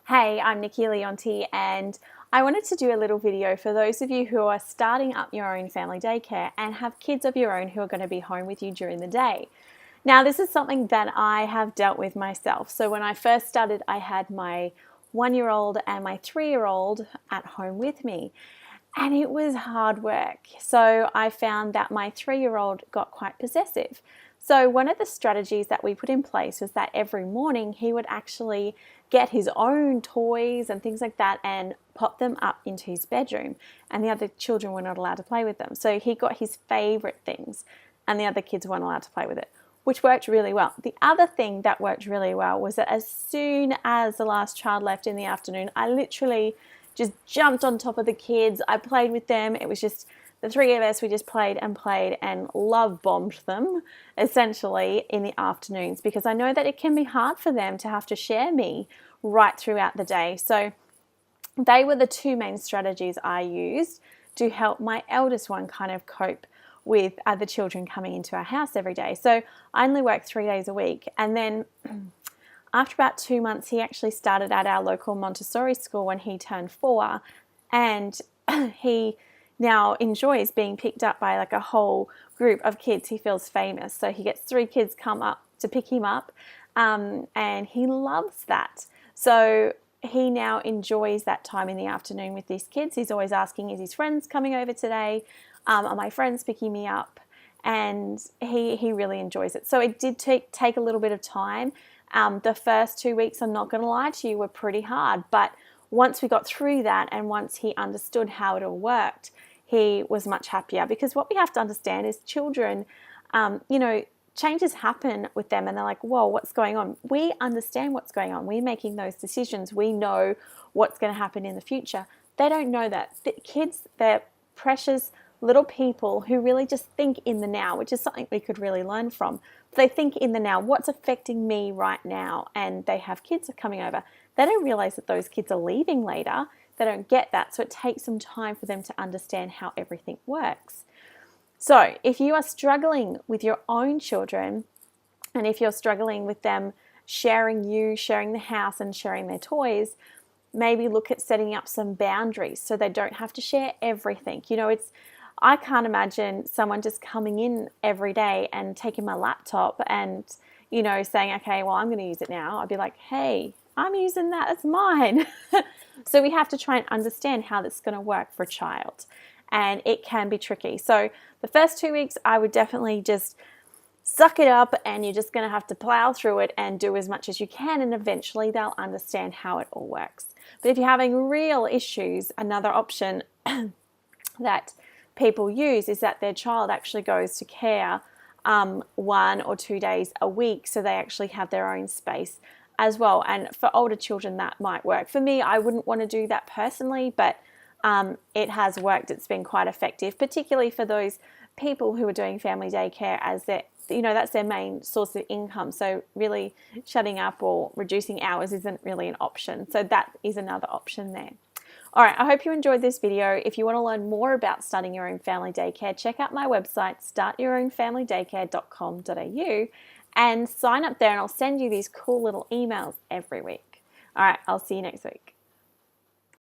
Hey, I'm Nikki Leonti, and I wanted to do a little video for those of you who are starting up your own family daycare and have kids of your own who are going to be home with you during the day. Now, this is something that I have dealt with myself. So when I first started, I had my 1-year-old and my 3-year-old at home with me, and it was hard work. So I found that my 3-year-old got quite possessive. So one of the strategies that we put in place was that every morning he would actually get his own toys and things like that and pop them up into his bedroom, and the other children were not allowed to play with them. So he got his favorite things and the other kids weren't allowed to play with it, which worked really well. The other thing that worked really well was that as soon as the last child left in the afternoon, I literally just jumped on top of the kids. I played with them. It was just the three of us. We just played and love bombed them essentially in the afternoons, because I know that it can be hard for them to have to share me right throughout the day. So they were the two main strategies I used to help my eldest one kind of cope with other children coming into our house every day. So I only worked 3 days a week, and then after about 2 months, he actually started at our local Montessori school when he turned 4, and he now enjoys being picked up by like a whole group of kids. He feels famous. So he gets 3 kids come up to pick him up, and he loves that. So he now enjoys that time in the afternoon with these kids. He's always asking, is his friends coming over today? Are my friends picking me up? And he really enjoys it. So it did take a little bit of time. The first 2 weeks, I'm not going to lie to you, were pretty hard. But once we got through that and once he understood how it all worked, he was much happier. Because what we have to understand is children, changes happen with them and they're like, whoa, what's going on? We understand what's going on. We're making those decisions. We know what's going to happen in the future. They don't know that. The kids, they're precious little people who really just think in the now, which is something we could really learn from. They think in the now, what's affecting me right now? And they have kids coming over. They don't realize that those kids are leaving later. They don't get that. So it takes some time for them to understand how everything works. So if you are struggling with your own children, and if you're struggling with them sharing the house and sharing their toys, maybe look at setting up some boundaries so they don't have to share everything. I can't imagine someone just coming in every day and taking my laptop and, saying, okay, well, I'm going to use it now. I'd be like, hey, I'm using that, it's mine. So we have to try and understand how this is going to work for a child. And it can be tricky. So the first 2 weeks, I would definitely just suck it up, and you're just going to have to plow through it and do as much as you can, and eventually they'll understand how it all works. But if you're having real issues, another option that people use is that their child actually goes to care 1 or 2 days a week, so they actually have their own space as well. And for older children, that might work. For me, I wouldn't want to do that personally, but it has worked. It's been quite effective, particularly for those people who are doing family daycare as that's their main source of income. So really shutting up or reducing hours isn't really an option. So that is another option there. All right, I hope you enjoyed this video. If you want to learn more about starting your own family daycare, check out my website, startyourownfamilydaycare.com.au, and sign up there, and I'll send you these cool little emails every week. All right, I'll see you next week.